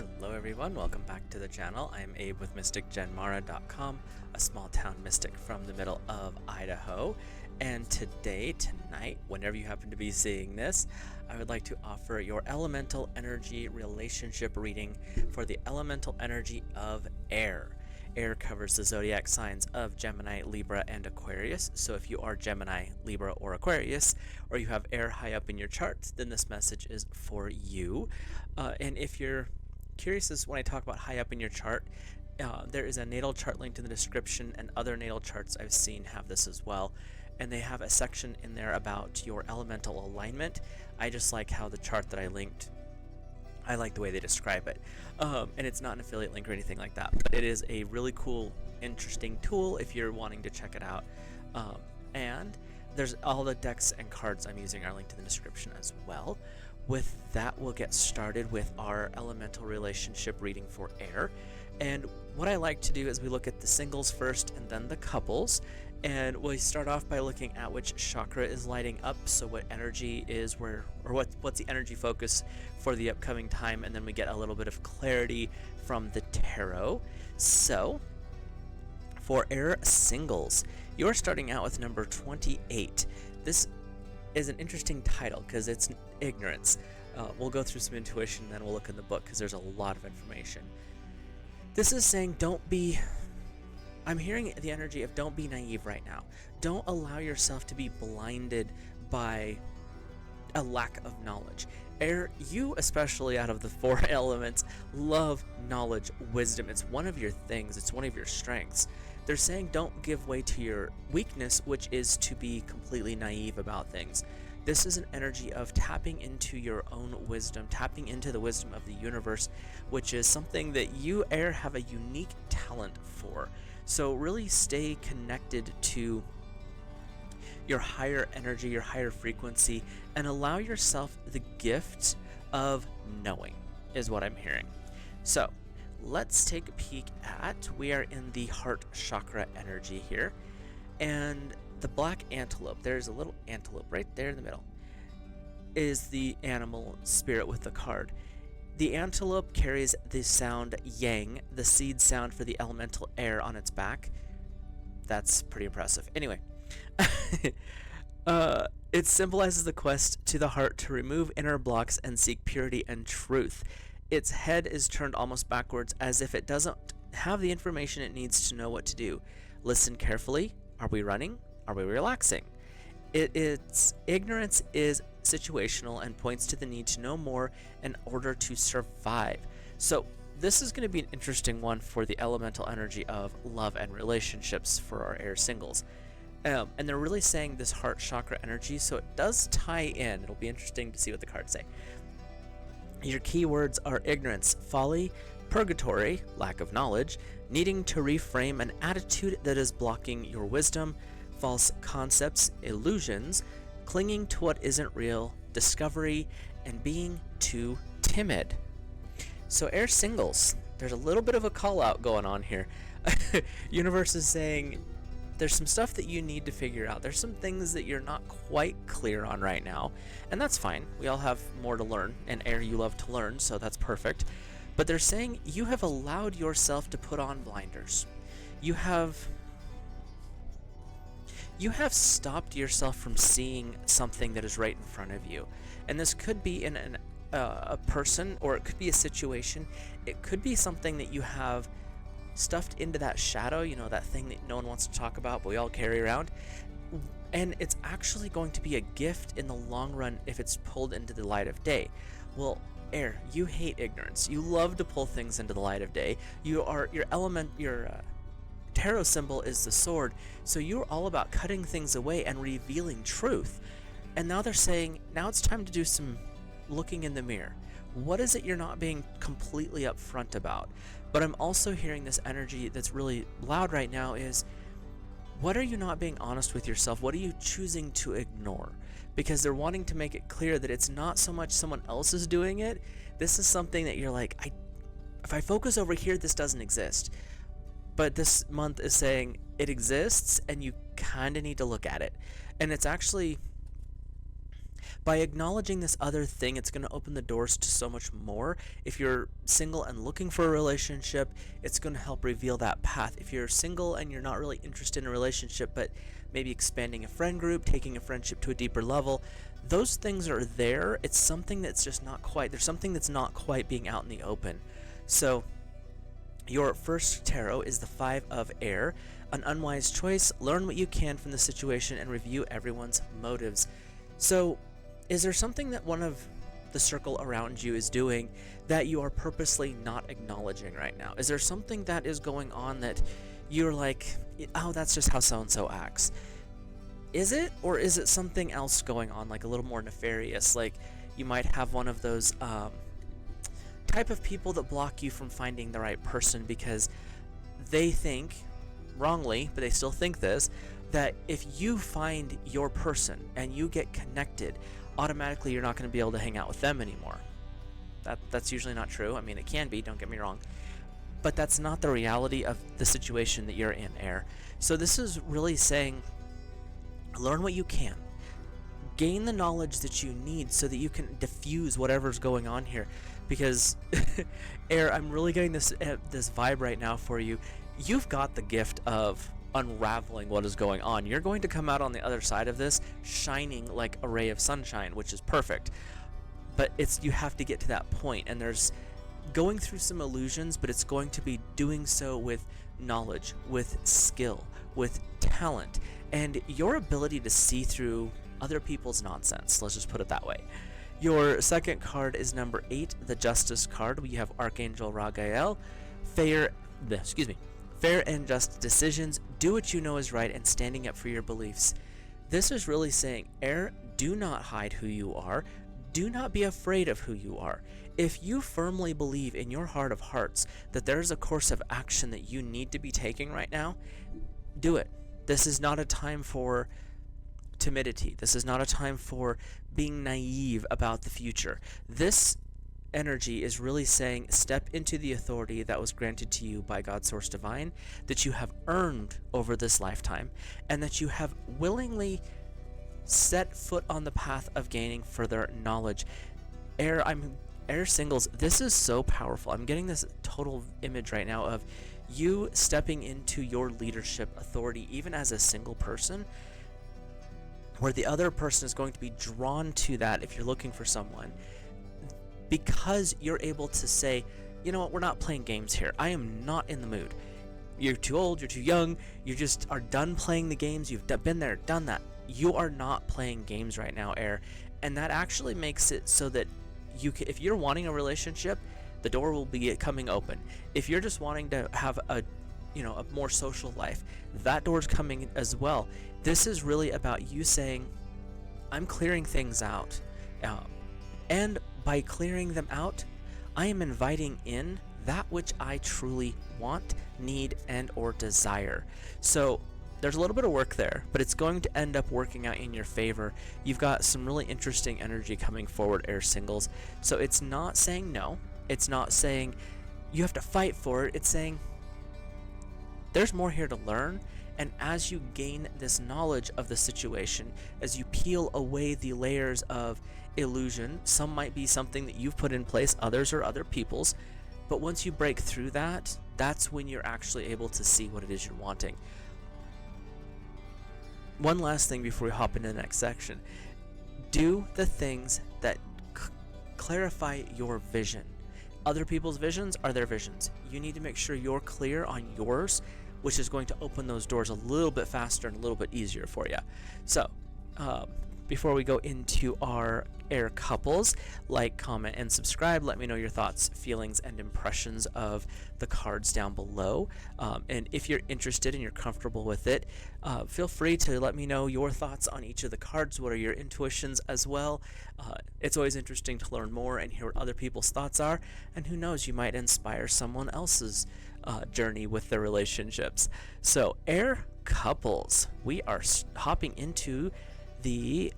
Hello everyone, welcome back to the channel. I am Abe with MysticGenMara.com, a small town mystic from the middle of Idaho. And tonight, whenever you happen to be seeing this, I would like to offer your elemental energy relationship reading for the elemental energy of air. Air covers the zodiac signs of Gemini, Libra, and Aquarius. So if you are Gemini, Libra, or Aquarius, or you have air high up in your chart, then this message is for you. And if you're curious as when I talk about high up in your chart, there is a natal chart linked in the description, and other natal charts I've seen have this as well. And they have a section in there about your elemental alignment. I just like how the chart that I linked, I like the way they describe it. And it's not an affiliate link or anything like that, but it is a really cool, interesting tool if you're wanting to check it out. And there's all the decks and cards I'm using are linked in the description as well. With that, we'll get started with our elemental relationship reading for air. And what I like to do is we look at the singles first and then the couples. And we start off by looking at which chakra is lighting up, so what energy is where, or what's the energy focus for the upcoming time, and then we get a little bit of clarity from the tarot. So, for air singles, you're starting out with number 28. This is an interesting title because it's ignorance. We'll go through some intuition, then we'll look in the book because there's a lot of information. This is saying I'm hearing the energy of don't be naive right now. Don't allow yourself to be blinded by a lack of knowledge. Air, you especially out of the four elements, love knowledge, wisdom. It's one of your things. It's one of your strengths. They're saying don't give way to your weakness, which is to be completely naive about things. This is an energy of tapping into your own wisdom, tapping into the wisdom of the universe, which is something that you, Air, have a unique talent for. So really stay connected to your higher energy, your higher frequency, and allow yourself the gift of knowing, is what I'm hearing. So let's take a peek we are in the heart chakra energy here, and the black antelope, there's a little antelope right there in the middle, is the animal spirit with the card. The antelope carries the sound yang, the seed sound for the elemental air on its back. That's pretty impressive. Anyway, it symbolizes the quest to the heart to remove inner blocks and seek purity and truth. Its head is turned almost backwards as if it doesn't have the information it needs to know what to do. Listen carefully. Are we running? Are we relaxing? Its ignorance is situational and points to the need to know more in order to survive. So this is going to be an interesting one for the elemental energy of love and relationships for our air singles. And they're really saying this heart chakra energy, so it does tie in. It'll be interesting to see what the cards say. Your keywords are ignorance, folly, purgatory, lack of knowledge, needing to reframe an attitude that is blocking your wisdom, false concepts, illusions, clinging to what isn't real, discovery, and being too timid. So air singles, there's a little bit of a call out going on here. Universe is saying there's some stuff that you need to figure out. There's some things that you're not quite clear on right now, and that's fine. We all have more to learn, and air, you love to learn, so that's perfect. But they're saying you have allowed yourself to put on blinders. You have stopped yourself from seeing something that is right in front of you. And this could be in a person, or it could be a situation. It could be something that you have stuffed into that shadow, that thing that no one wants to talk about, but we all carry around. And it's actually going to be a gift in the long run if it's pulled into the light of day. Well, air, you hate ignorance. You love to pull things into the light of day. Your tarot symbol is the sword, so you're all about cutting things away and revealing truth. And now they're saying, now it's time to do some looking in the mirror. What is it you're not being completely upfront about? But I'm also hearing this energy that's really loud right now is, what are you not being honest with yourself? What are you choosing to ignore? Because they're wanting to make it clear that it's not so much someone else is doing it. This is something that you're like, if I focus over here, this doesn't exist. But this month is saying it exists and you kind of need to look at it. And it's actually, By acknowledging this other thing, it's going to open the doors to so much more. If you're single and looking for a relationship, it's going to help reveal that path. If you're single and you're not really interested in a relationship, but maybe expanding a friend group, taking a friendship to a deeper level, those things are there. It's something that's just not quite, there's something that's not quite being out in the open. So your first tarot is the Five of Air, an unwise choice. Learn what you can from the situation and review everyone's motives. So is there something that one of the circle around you is doing that you are purposely not acknowledging right now? Is there something that is going on that you're like, oh, that's just how so-and-so acts? Is it? Or is it something else going on, like a little more nefarious? Like you might have one of those type of people that block you from finding the right person because they think, wrongly, but they still think this, that if you find your person and you get connected, automatically you're not going to be able to hang out with them anymore. That's usually not true. I mean, it can be, don't get me wrong, but that's not the reality of the situation that you're in, Air. So this is really saying, learn what you can. Gain the knowledge that you need so that you can diffuse whatever's going on here. Because, Air, I'm really getting this vibe right now for you. You've got the gift of unraveling what is going on. You're going to come out on the other side of this shining like a ray of sunshine, which is perfect. But you have to get to that point, and there's going through some illusions, but it's going to be doing so with knowledge, with skill, with talent, and your ability to see through other people's nonsense. Let's just put it that way. Your second card is number 8, the Justice card. We have Archangel Raphael. Fair and just decisions, do what you know is right, and standing up for your beliefs. This is really saying, Air, do not hide who you are. Do not be afraid of who you are. If you firmly believe in your heart of hearts that there's a course of action that you need to be taking right now, do it. This is not a time for timidity. This is not a time for being naive about the future. This energy is really saying, step into the authority that was granted to you by God's Source Divine, that you have earned over this lifetime, and that you have willingly set foot on the path of gaining further knowledge. Air singles, this is so powerful. I'm getting this total image right now of you stepping into your leadership authority, even as a single person, where the other person is going to be drawn to that if you're looking for someone, because you're able to say, you know what, we're not playing games here. I am not in the mood. You're too old, you're too young, you just are done playing the games, you've been there, done that. You are not playing games right now, Air. And that actually makes it so that if you're wanting a relationship, the door will be coming open. If you're just wanting to have a more social life, that door's coming as well. This is really about you saying, I'm clearing things out. And by clearing them out, I am inviting in that which I truly want, need, and or desire. So there's a little bit of work there, but it's going to end up working out in your favor. You've got some really interesting energy coming forward, Air singles. So it's not saying no. It's not saying you have to fight for it. It's saying there's more here to learn. And as you gain this knowledge of the situation, as you peel away the layers of illusion, some might be something that you've put in place, others are other people's, but once you break through that, that's when you're actually able to see what it is you're wanting. One last thing before we hop into the next section. Do the things that clarify your vision. Other people's visions are their visions. You need to make sure you're clear on yours, which is going to open those doors a little bit faster and a little bit easier for you. So, before we go into our Air couples, like, comment, and subscribe. Let me know your thoughts, feelings, and impressions of the cards down below. And if you're interested and you're comfortable with it, feel free to let me know your thoughts on each of the cards. What are your intuitions as well? It's always interesting to learn more and hear what other people's thoughts are. And who knows, you might inspire someone else's journey with their relationships. So, Air couples, we are hopping into the,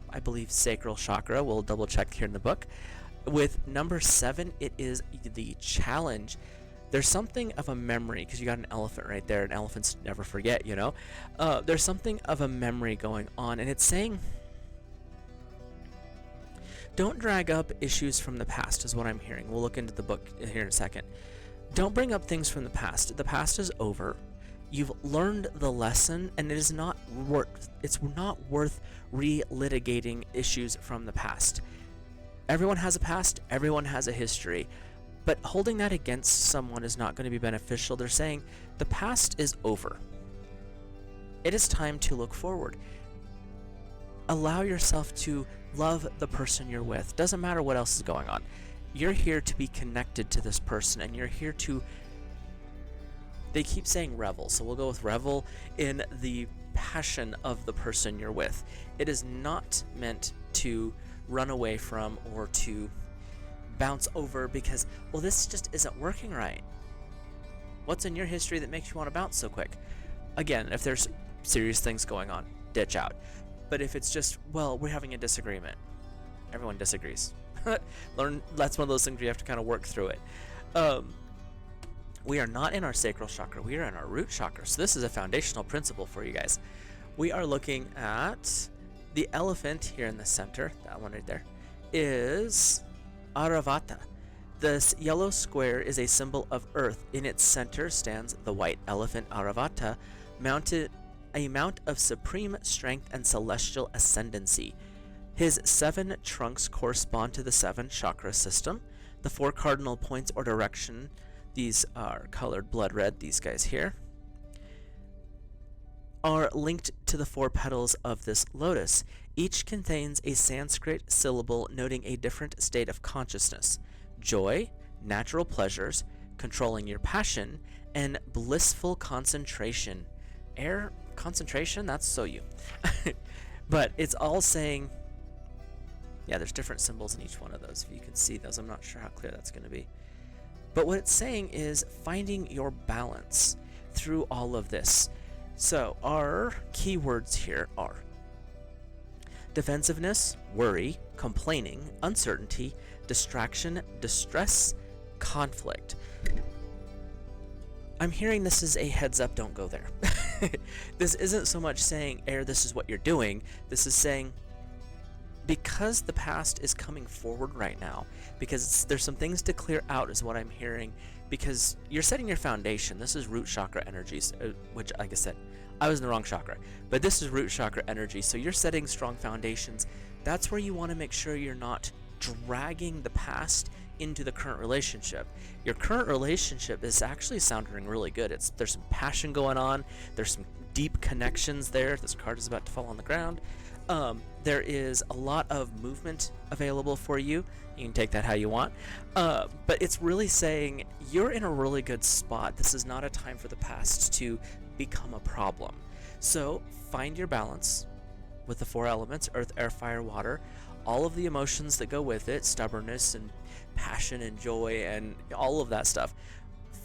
I believe, sacral chakra. We'll double check here in the book. With number 7, it is the challenge. There's something of a memory, because you got an elephant right there, and elephants never forget, you know. There's something of a memory going on, and it's saying Don't drag up issues from the past, is what I'm hearing. We'll look into the book here in a second. Don't bring up things from the past. The past is over. You've learned the lesson, and it's not worth relitigating issues from the past. Everyone has a past, everyone has a history, but holding that against someone is not going to be beneficial. They're saying the past is over. It is time to look forward. Allow yourself to love the person you're with. Doesn't matter what else is going on. You're here to be connected to this person, and you're here to, they keep saying revel, so we'll go with revel in the passion of the person you're with. It is not meant to run away from or to bounce over because, well, this just isn't working right. What's in your history that makes you want to bounce so quick? Again, if there's serious things going on, ditch out. But if it's just, well, we're having a disagreement, everyone disagrees. That's one of those things where you have to kind of work through it. We are not in our sacral chakra, we are in our root chakra. So this is a foundational principle for you guys. We are looking at the elephant here in the center, that one right there, is Airavata. This yellow square is a symbol of earth. In its center stands the white elephant Airavata, mounted a mount of supreme strength and celestial ascendancy. His 7 trunks correspond to the 7 chakra system. The 4 cardinal points or direction, these are colored blood red, these guys here, are linked to the 4 petals of this lotus. Each contains a Sanskrit syllable noting a different state of consciousness: joy, natural pleasures, controlling your passion, and blissful concentration. Air concentration, that's Soyu. But it's all saying, yeah, there's different symbols in each one of those. If you can see those, I'm not sure how clear that's going to be. But what it's saying is finding your balance through all of this. So our keywords here are defensiveness, worry, complaining, uncertainty, distraction, distress, conflict. I'm hearing this is a heads up, don't go there. This isn't so much saying, Air, this is what you're doing. This is saying, because the past is coming forward right now, because there's some things to clear out is what I'm hearing, because you're setting your foundation. This is root chakra energies, which, like I said, I was in the wrong chakra, but this is root chakra energy. So you're setting strong foundations. That's where you want to make sure you're not dragging the past into the current relationship. Your current relationship is actually sounding really good. There's some passion going on. There's some deep connections there. This card is about to fall on the ground. There is a lot of movement available for you. You can take that how you want. But it's really saying you're in a really good spot. This is not a time for the past to become a problem. So find your balance with the 4 elements: earth, air, fire, water. All of the emotions that go with it, stubbornness and passion and joy and all of that stuff.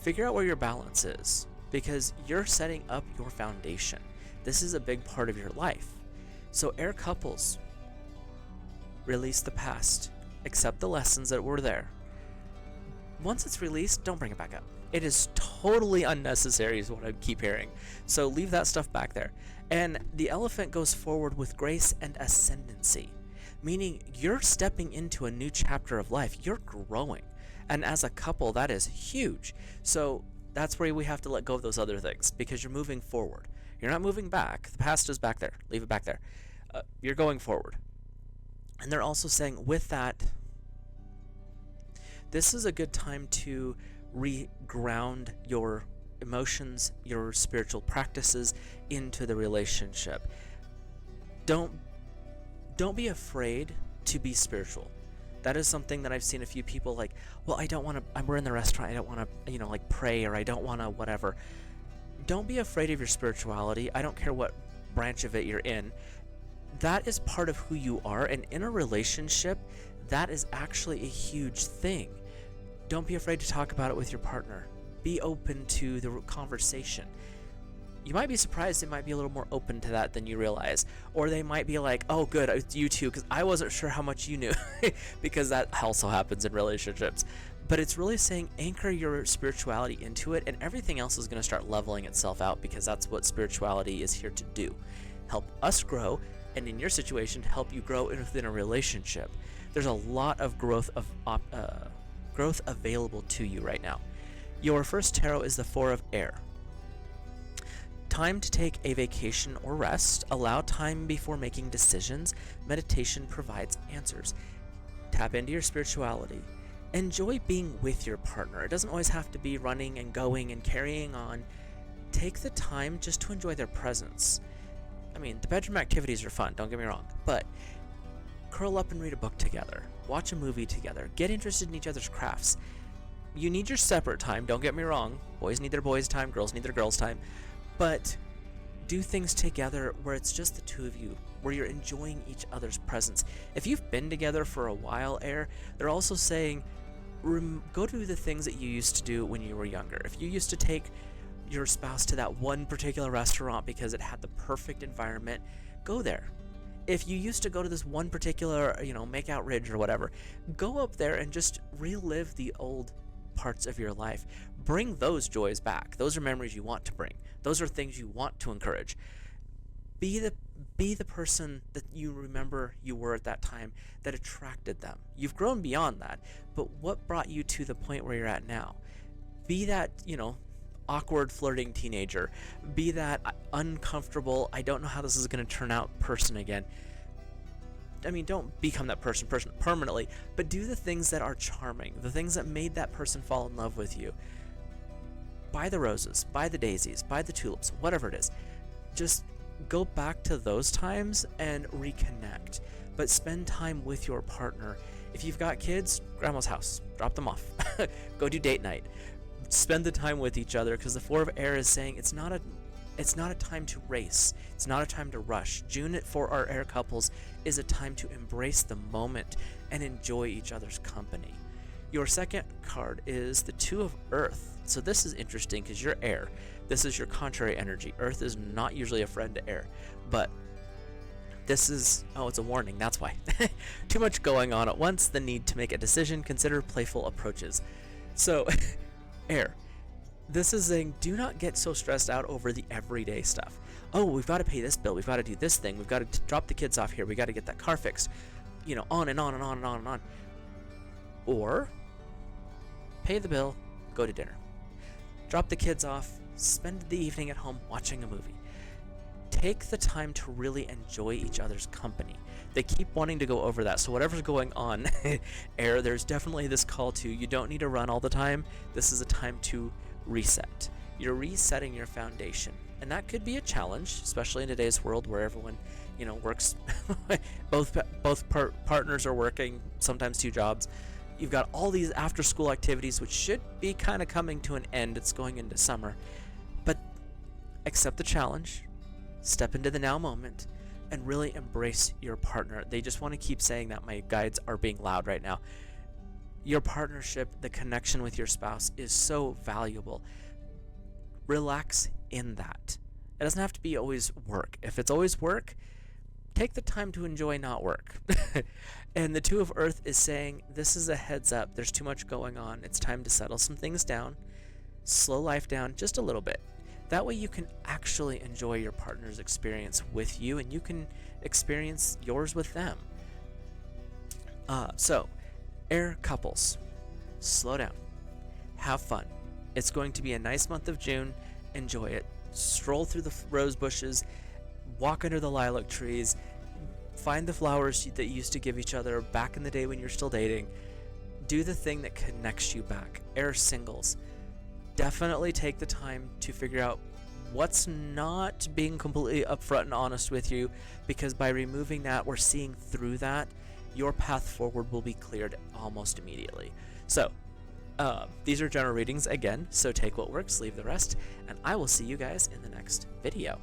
Figure out where your balance is, because you're setting up your foundation. This is a big part of your life. So air couples, release the past, accept the lessons that were there. Once it's released, don't bring it back up. It is totally unnecessary is what I keep hearing. So leave that stuff back there. And the elephant goes forward with grace and ascendancy, meaning you're stepping into a new chapter of life. You're growing. And as a couple, that is huge. So that's where we have to let go of those other things, because you're moving forward. You're not moving back. The past is back there. Leave it back there. You're going forward. And they're also saying with that, this is a good time to re-ground your emotions, your spiritual practices into the relationship. Don't be afraid to be spiritual. That is something that I've seen a few people like, well, I don't want to, we're in the restaurant, I don't want to, like pray, or I don't want to whatever. Don't be afraid of your spirituality. I don't care what branch of it you're in. That is part of who you are, and in a relationship, that is actually a huge thing. Don't be afraid to talk about it with your partner. Be open to the conversation. You might be surprised they might be a little more open to that than you realize. Or they might be like, oh good, it's you too, because I wasn't sure how much you knew. Because that also happens in relationships. But it's really saying anchor your spirituality into it, and everything else is going to start leveling itself out, because that's what spirituality is here to do. Help us grow, and in your situation, help you grow within a relationship. There's a lot of growth available to you right now. Your first tarot is the Four of Air. Time to take a vacation or rest. Allow time before making decisions. Meditation provides answers. Tap into your spirituality. Enjoy being with your partner. It doesn't always have to be running and going and carrying on. Take the time just to enjoy their presence. I mean, the bedroom activities are fun, don't get me wrong, but curl up and read a book together. Watch a movie together. Get interested in each other's crafts. You need your separate time, don't get me wrong. Boys need their boys' time, girls need their girls' time. But do things together where it's just the two of you, where you're enjoying each other's presence. If you've been together for a while, Air, they're also saying, go do the things that you used to do when you were younger. If you used to take your spouse to that one particular restaurant because it had the perfect environment, go there. If you used to go to this one particular, Makeout Ridge or whatever, go up there and just relive the old parts of your life. Bring those joys back. Those are memories you want to bring. Those are things you want to encourage. Be the person that you remember you were at that time that attracted them. You've grown beyond that, but what brought you to the point where you're at now? Be that, awkward flirting teenager. Be that uncomfortable, I don't know how this is going to turn out person again. I mean, don't become that person permanently, but do the things that are charming, the things that made that person fall in love with you. Buy the roses, buy the daisies, buy the tulips, whatever it is. Just go back to those times and reconnect, but spend time with your partner. If you've got kids, grandma's house, drop them off. Go do date night. Spend the time with each other, because the Four of Air is saying it's not a time to race. It's not a time to rush. June for our air couples is a time to embrace the moment and enjoy each other's company. Your second card is the Two of Earth. So this is interesting because you're air. This is your contrary energy. Earth is not usually a friend to air, but this is, it's a warning, that's why. Too much going on at once, the need to make a decision, consider playful approaches. So, air. This is saying, do not get so stressed out over the everyday stuff. Oh, we've got to pay this bill, we've got to do this thing, we've got to drop the kids off here, we got to get that car fixed, on and on and on and on and on. Or, pay the bill, go to dinner. Drop the kids off, spend the evening at home watching a movie. Take the time to really enjoy each other's company. They keep wanting to go over that, so whatever's going on, air, there's definitely this call to, you don't need to run all the time. This is a time to reset. You're resetting your foundation, and that could be a challenge, especially in today's world where everyone, works. both partners are working, sometimes two jobs. You've got all these after-school activities, which should be kind of coming to an end. It's going into summer, but accept the challenge, step into the now moment, and really embrace your partner. They just want to keep saying that. My guides are being loud right now. Your partnership, the connection with your spouse is so valuable. Relax in that. It doesn't have to be always work. If it's always work, take the time to enjoy not work. And the Two of Earth is saying, this is a heads up. There's too much going on. It's time to settle some things down, slow life down just a little bit. That way you can actually enjoy your partner's experience with you, and you can experience yours with them. So, air couples, slow down, have fun. It's going to be a nice month of June. Enjoy it. Stroll through the rose bushes, walk under the lilac trees, find the flowers that you used to give each other back in the day when you're still dating. Do the thing that connects you back. Air singles, definitely take the time to figure out what's not being completely upfront and honest with you, because by removing that, we're seeing through that, your path forward will be cleared almost immediately. So, these are general readings again, so take what works, leave the rest, and I will see you guys in the next video.